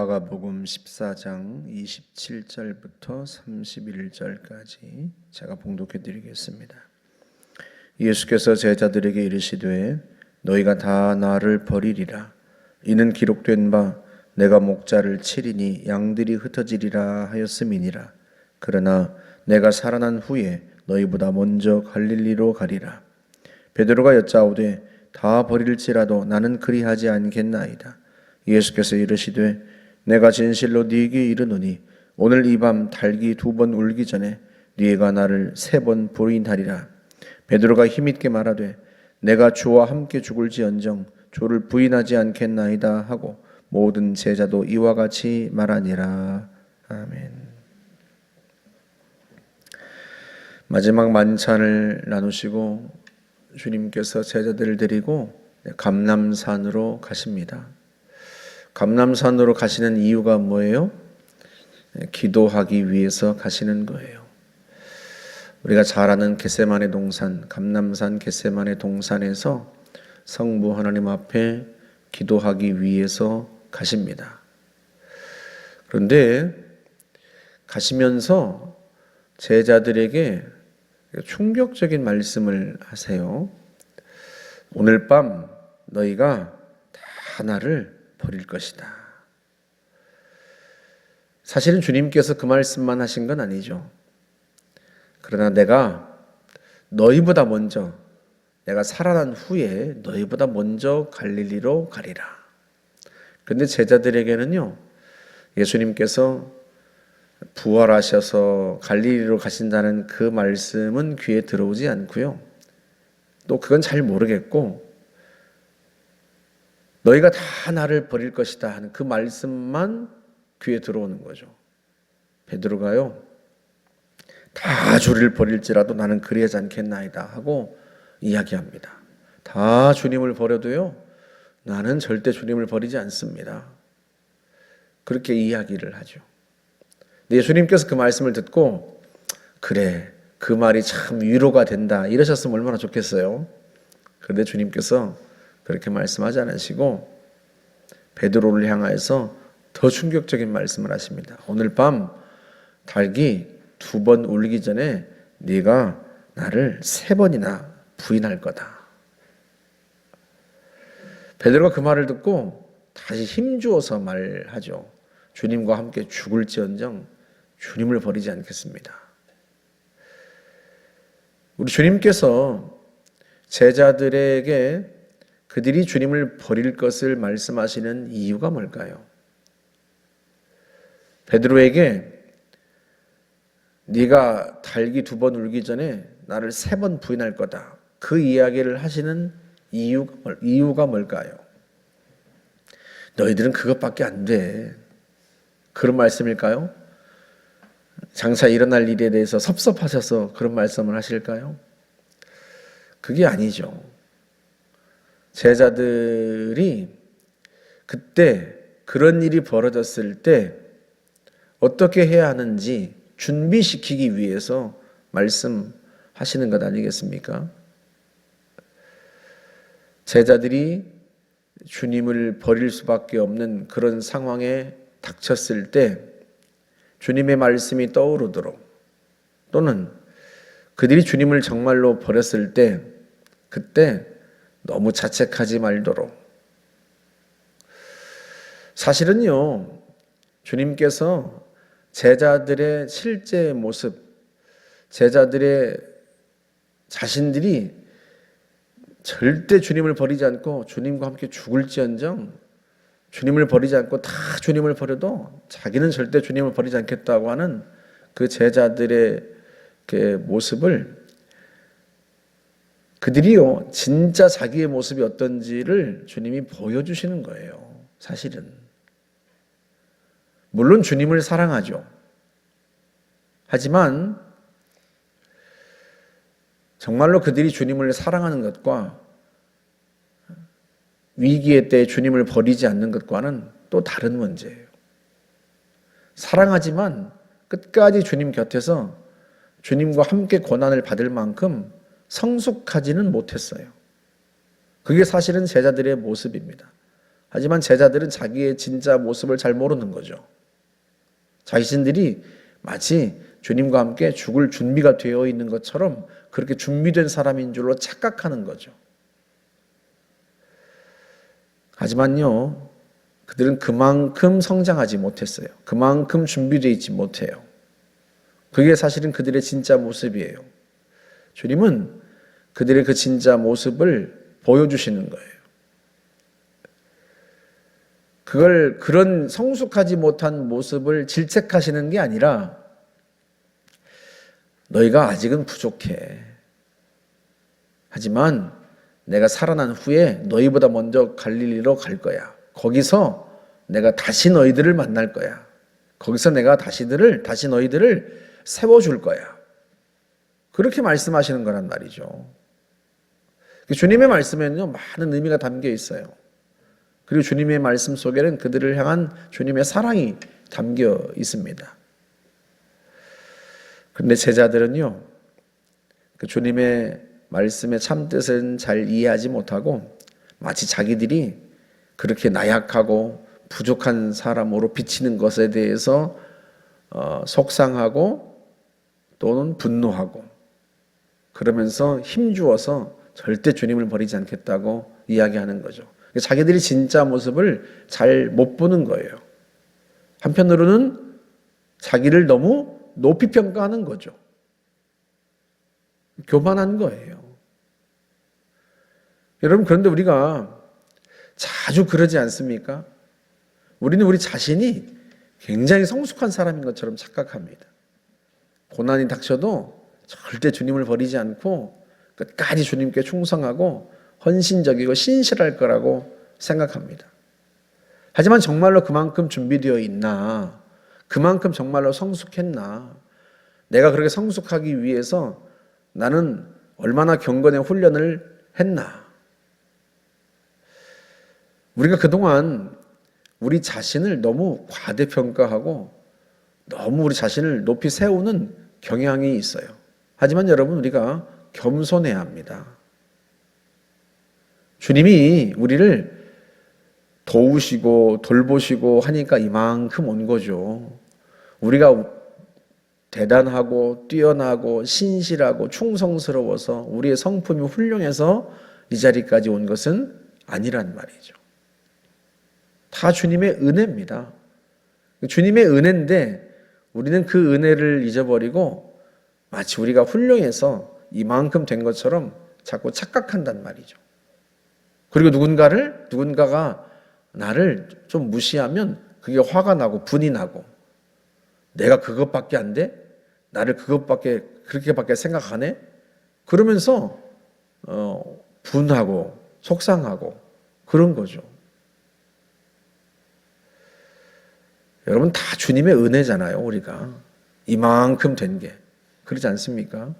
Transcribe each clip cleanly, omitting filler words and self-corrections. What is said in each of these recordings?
마가복음 14장 27절부터 31절까지 제가 봉독해 드리겠습니다. 예수께서 제자들에게 이르시되 너희가 다 나를 버리리라. 이는 기록된 바 내가 목자를 치리니 양들이 흩어지리라 하였음이니라. 그러나 내가 살아난 후에 너희보다 먼저 갈릴리로 가리라. 베드로가 여짜오되 다 버릴지라도 나는 그리하지 않겠나이다. 예수께서 이르시되 내가 진실로 네게 이르노니 오늘 이 밤 닭이 2번 울기 전에 네가 나를 3번 부인하리라. 베드로가 힘있게 말하되 내가 주와 함께 죽을지언정 주를 부인하지 않겠나이다 하고 모든 제자도 이와 같이 말하니라. 아멘. 마지막 만찬을 나누시고 주님께서 제자들을 데리고 감람산으로 가십니다. 감람산으로 가시는 이유가 뭐예요? 기도하기 위해서 가시는 거예요. 우리가 잘 아는 겟세마네 동산, 감람산 겟세마네 동산에서 성부 하나님 앞에 기도하기 위해서 가십니다. 그런데 가시면서 제자들에게 충격적인 말씀을 하세요. 오늘 밤 너희가 다 나를 버릴 것이다. 사실은 주님께서 그 말씀만 하신 건 아니죠. 그러나 내가 너희보다 먼저, 내가 살아난 후에 너희보다 먼저 갈릴리로 가리라. 그런데 제자들에게는요, 예수님께서 부활하셔서 갈릴리로 가신다는 그 말씀은 귀에 들어오지 않고요. 또 그건 잘 모르겠고 너희가 다 나를 버릴 것이다 하는 그 말씀만 귀에 들어오는 거죠. 베드로가요, 다 주를 버릴지라도 나는 그리하지 않겠나이다 하고 이야기합니다. 다 주님을 버려도요, 나는 절대 주님을 버리지 않습니다. 그렇게 이야기를 하죠. 예수님께서 그 말씀을 듣고 그래, 그 말이 참 위로가 된다 이러셨으면 얼마나 좋겠어요. 그런데 주님께서 그렇게 말씀하지 않으시고 베드로를 향하여서 더 충격적인 말씀을 하십니다. 오늘 밤 닭이 2번 울기 전에 네가 나를 3번이나 부인할 거다. 베드로가 그 말을 듣고 다시 힘주어서 말하죠. 주님과 함께 죽을지언정 주님을 버리지 않겠습니다. 우리 주님께서 제자들에게 그들이 주님을 버릴 것을 말씀하시는 이유가 뭘까요? 베드로에게 네가 닭이 2번 울기 전에 나를 3번 부인할 거다. 그 이야기를 하시는 이유가 뭘까요? 너희들은 그것밖에 안 돼. 그런 말씀일까요? 장차 일어날 일에 대해서 섭섭하셔서 그런 말씀을 하실까요? 그게 아니죠. 제자들이 그때 그런 일이 벌어졌을 때 어떻게 해야 하는지 준비시키기 위해서 말씀하시는 것 아니겠습니까? 제자들이 주님을 버릴 수밖에 없는 그런 상황에 닥쳤을 때 주님의 말씀이 떠오르도록, 또는 그들이 주님을 정말로 버렸을 때 그때 너무 자책하지 말도록. 사실은요, 주님께서 제자들의 실제 모습, 제자들의 자신들이 절대 주님을 버리지 않고 주님과 함께 죽을지언정 주님을 버리지 않고 다 주님을 버려도 자기는 절대 주님을 버리지 않겠다고 하는 그 제자들의 그 모습을, 그들이요 진짜 자기의 모습이 어떤지를 주님이 보여주시는 거예요. 사실은 물론 주님을 사랑하죠. 하지만 정말로 그들이 주님을 사랑하는 것과 위기의 때에 주님을 버리지 않는 것과는 또 다른 문제예요. 사랑하지만 끝까지 주님 곁에서 주님과 함께 고난을 받을 만큼 성숙하지는 못했어요. 그게 사실은 제자들의 모습입니다. 하지만 제자들은 자기의 진짜 모습을 잘 모르는 거죠. 자신들이 마치 주님과 함께 죽을 준비가 되어 있는 것처럼 그렇게 준비된 사람인 줄로 착각하는 거죠. 하지만요, 그들은 그만큼 성장하지 못했어요. 그만큼 준비되어 있지 못해요. 그게 사실은 그들의 진짜 모습이에요. 주님은 그들의 그 진짜 모습을 보여주시는 거예요. 그런 성숙하지 못한 모습을 질책하시는 게 아니라 너희가 아직은 부족해. 하지만 내가 살아난 후에 너희보다 먼저 갈릴리로 갈 거야. 거기서 내가 다시 너희들을 만날 거야. 거기서 내가 다시 너희들을 세워줄 거야. 그렇게 말씀하시는 거란 말이죠. 주님의 말씀에는요, 많은 의미가 담겨 있어요. 그리고 주님의 말씀 속에는 그들을 향한 주님의 사랑이 담겨 있습니다. 그런데 제자들은요, 그 주님의 말씀의 참뜻은 잘 이해하지 못하고 마치 자기들이 그렇게 나약하고 부족한 사람으로 비치는 것에 대해서 속상하고 또는 분노하고 그러면서 힘주어서 절대 주님을 버리지 않겠다고 이야기하는 거죠. 자기들이 진짜 모습을 잘 못 보는 거예요. 한편으로는 자기를 너무 높이 평가하는 거죠. 교만한 거예요. 여러분, 그런데 우리가 자주 그러지 않습니까? 우리는 우리 자신이 굉장히 성숙한 사람인 것처럼 착각합니다. 고난이 닥쳐도 절대 주님을 버리지 않고 끝까지 주님께 충성하고 헌신적이고 신실할 거라고 생각합니다. 하지만 정말로 그만큼 준비되어 있나? 그만큼 정말로 성숙했나? 내가 그렇게 성숙하기 위해서 나는 얼마나 경건의 훈련을 했나? 우리가 그동안 우리 자신을 너무 과대평가하고 너무 우리 자신을 높이 세우는 경향이 있어요. 하지만 여러분, 우리가 겸손해야 합니다. 주님이 우리를 도우시고 돌보시고 하니까 이만큼 온 거죠. 우리가 대단하고 뛰어나고 신실하고 충성스러워서 우리의 성품이 훌륭해서 이 자리까지 온 것은 아니란 말이죠. 다 주님의 은혜입니다. 주님의 은혜인데 우리는 그 은혜를 잊어버리고 마치 우리가 훌륭해서 이만큼 된 것처럼 자꾸 착각한단 말이죠. 그리고 누군가가 나를 좀 무시하면 그게 화가 나고 분이 나고 내가 그것밖에 안 돼? 나를 그렇게밖에 생각하네? 그러면서 분하고 속상하고 그런 거죠. 여러분, 다 주님의 은혜잖아요. 우리가 이만큼 된 게 그렇지 않습니까?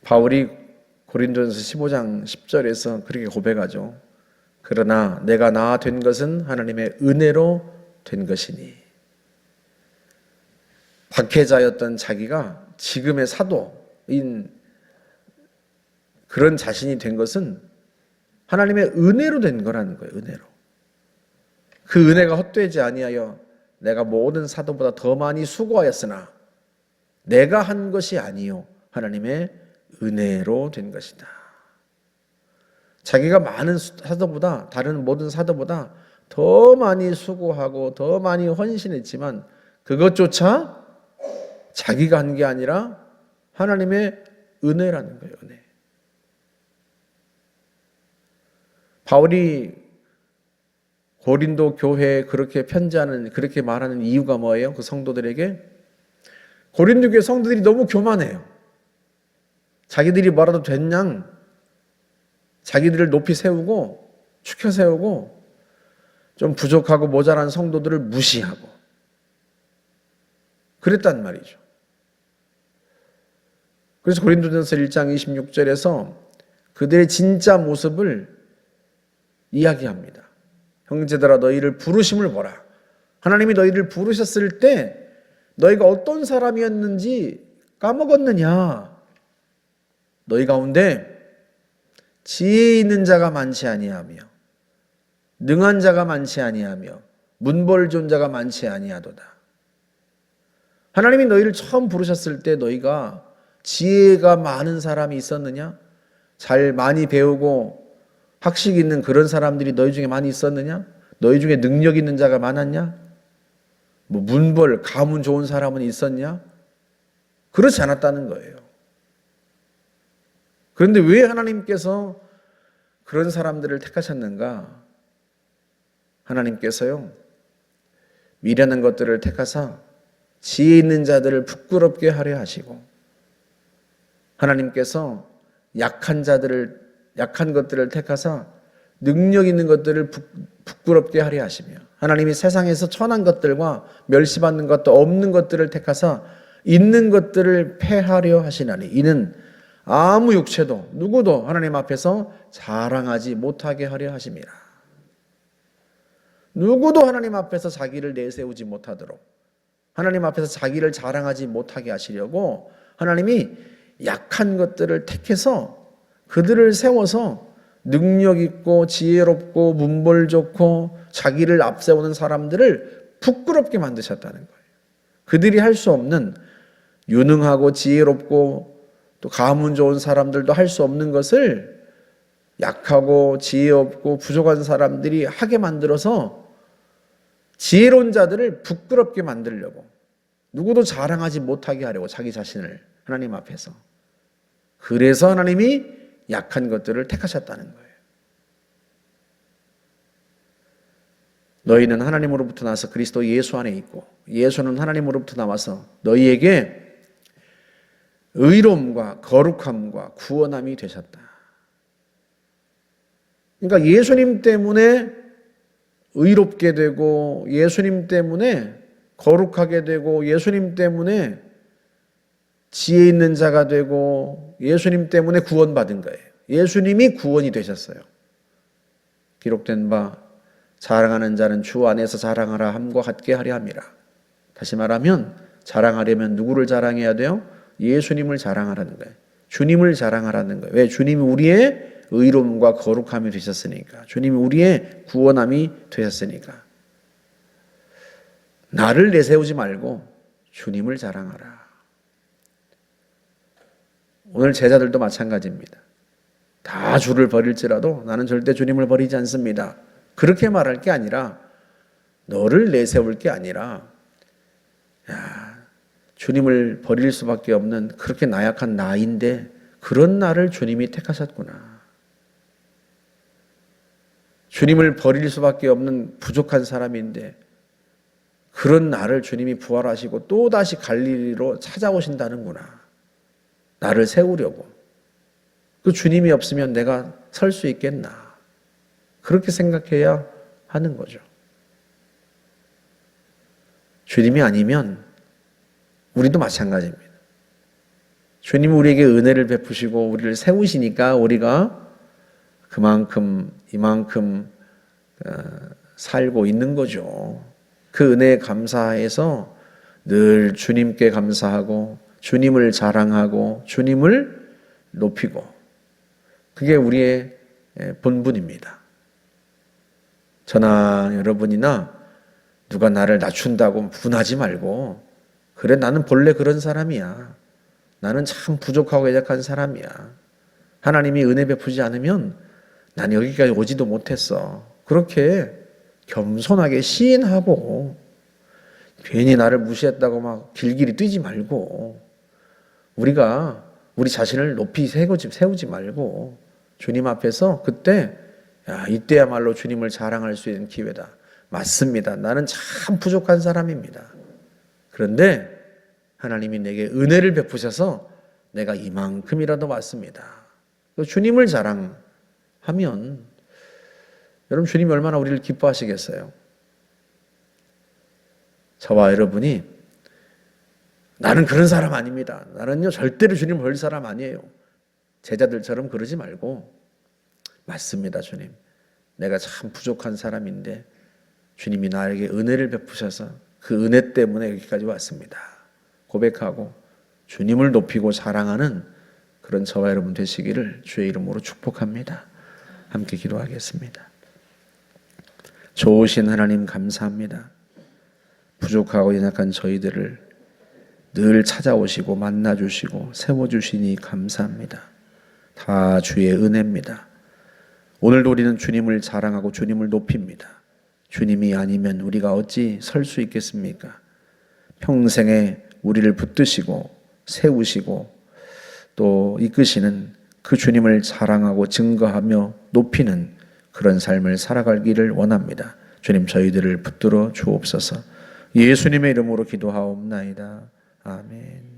바울이 고린도전서 15장 10절에서 그렇게 고백하죠. 그러나 내가 나 된 것은 하나님의 은혜로 된 것이니. 박해자였던 자기가 지금의 사도인 그런 자신이 된 것은 하나님의 은혜로 된 거라는 거예요. 은혜로. 그 은혜가 헛되지 아니하여 내가 모든 사도보다 더 많이 수고하였으나 내가 한 것이 아니요 하나님의 은혜로 된 것이다. 자기가 많은 사도보다 다른 모든 사도보다 더 많이 수고하고 더 많이 헌신했지만 그것조차 자기가 한 게 아니라 하나님의 은혜라는 거예요. 은혜. 바울이 고린도 교회에 그렇게 그렇게 말하는 이유가 뭐예요? 그 성도들에게 고린도 교회 성도들이 너무 교만해요. 자기들이 뭐라도 된 양 자기들을 높이 세우고 축혀 세우고 좀 부족하고 모자란 성도들을 무시하고 그랬단 말이죠. 그래서 고린도전서 1장 26절에서 그들의 진짜 모습을 이야기합니다. 형제들아 너희를 부르심을 보라. 하나님이 너희를 부르셨을 때 너희가 어떤 사람이었는지 까먹었느냐. 너희 가운데 지혜 있는 자가 많지 아니하며 능한 자가 많지 아니하며 문벌 좋은 자가 많지 아니하도다. 하나님이 너희를 처음 부르셨을 때 너희가 지혜가 많은 사람이 있었느냐? 잘 많이 배우고 학식 있는 그런 사람들이 너희 중에 많이 있었느냐? 너희 중에 능력 있는 자가 많았냐? 뭐 문벌, 가문 좋은 사람은 있었냐? 그렇지 않았다는 거예요. 그런데 왜 하나님께서 그런 사람들을 택하셨는가? 하나님께서요, 미련한 것들을 택하사 지혜 있는 자들을 부끄럽게 하려 하시고, 하나님께서 약한 것들을 택하사 능력 있는 것들을 부끄럽게 하려 하시며, 하나님이 세상에서 천한 것들과 멸시받는 것도 없는 것들을 택하사 있는 것들을 패하려 하시나니, 이는 아무 육체도 누구도 하나님 앞에서 자랑하지 못하게 하려 하심이라. 누구도 하나님 앞에서 자기를 내세우지 못하도록, 하나님 앞에서 자기를 자랑하지 못하게 하시려고 하나님이 약한 것들을 택해서 그들을 세워서 능력 있고 지혜롭고 문벌 좋고 자기를 앞세우는 사람들을 부끄럽게 만드셨다는 거예요. 그들이 할 수 없는, 유능하고 지혜롭고 또 가문 좋은 사람들도 할 수 없는 것을 약하고 지혜 없고 부족한 사람들이 하게 만들어서 지혜로운 자들을 부끄럽게 만들려고, 누구도 자랑하지 못하게 하려고, 자기 자신을 하나님 앞에서. 그래서 하나님이 약한 것들을 택하셨다는 거예요. 너희는 하나님으로부터 나서 그리스도 예수 안에 있고 예수는 하나님으로부터 나와서 너희에게 의로움과 거룩함과 구원함이 되셨다. 그러니까 예수님 때문에 의롭게 되고 예수님 때문에 거룩하게 되고 예수님 때문에 지혜 있는 자가 되고 예수님 때문에 구원받은 거예요. 예수님이 구원이 되셨어요. 기록된 바 자랑하는 자는 주 안에서 자랑하라 함과 같게 하려 함이라. 다시 말하면 자랑하려면 누구를 자랑해야 돼요? 예수님을 자랑하라는 거예요. 주님을 자랑하라는 거예요. 왜? 주님이 우리의 의로움과 거룩함이 되셨으니까. 주님이 우리의 구원함이 되셨으니까. 나를 내세우지 말고 주님을 자랑하라. 오늘 제자들도 마찬가지입니다. 다 주를 버릴지라도 나는 절대 주님을 버리지 않습니다. 그렇게 말할 게 아니라, 너를 내세울 게 아니라, 주님을 버릴 수밖에 없는 그렇게 나약한 나인데 그런 나를 주님이 택하셨구나. 주님을 버릴 수밖에 없는 부족한 사람인데 그런 나를 주님이 부활하시고 또다시 갈릴리로 찾아오신다는구나. 나를 세우려고. 그 주님이 없으면 내가 설 수 있겠나. 그렇게 생각해야 하는 거죠. 주님이 아니면 우리도 마찬가지입니다. 주님이 우리에게 은혜를 베푸시고 우리를 세우시니까 우리가 그만큼 이만큼 살고 있는 거죠. 그 은혜에 감사해서 늘 주님께 감사하고 주님을 자랑하고 주님을 높이고, 그게 우리의 본분입니다. 저나 여러분이나 누가 나를 낮춘다고 분하지 말고, 그래 나는 본래 그런 사람이야. 나는 참 부족하고 애작한 사람이야. 하나님이 은혜 베푸지 않으면 난 여기까지 오지도 못했어. 그렇게 겸손하게 시인하고, 괜히 나를 무시했다고 막 길길이 뛰지 말고, 우리가 우리 자신을 높이 세우지 말고 주님 앞에서 그때, 이때야말로 주님을 자랑할 수 있는 기회다. 맞습니다. 나는 참 부족한 사람입니다. 그런데 하나님이 내게 은혜를 베푸셔서 내가 이만큼이라도 왔습니다. 주님을 자랑하면 여러분, 주님이 얼마나 우리를 기뻐하시겠어요? 저와 여러분이 나는 그런 사람 아닙니다. 나는요 절대로 주님 버릴 사람 아니에요. 제자들처럼 그러지 말고, 맞습니다 주님. 내가 참 부족한 사람인데 주님이 나에게 은혜를 베푸셔서 그 은혜 때문에 여기까지 왔습니다. 고백하고 주님을 높이고 자랑하는 그런 저와 여러분 되시기를 주의 이름으로 축복합니다. 함께 기도하겠습니다. 좋으신 하나님 감사합니다. 부족하고 연약한 저희들을 늘 찾아오시고 만나주시고 세워주시니 감사합니다. 다 주의 은혜입니다. 오늘도 우리는 주님을 자랑하고 주님을 높입니다. 주님이 아니면 우리가 어찌 설 수 있겠습니까? 평생에 우리를 붙드시고 세우시고 또 이끄시는 그 주님을 자랑하고 증거하며 높이는 그런 삶을 살아가기를 원합니다. 주님 저희들을 붙들어 주옵소서. 예수님의 이름으로 기도하옵나이다. 아멘.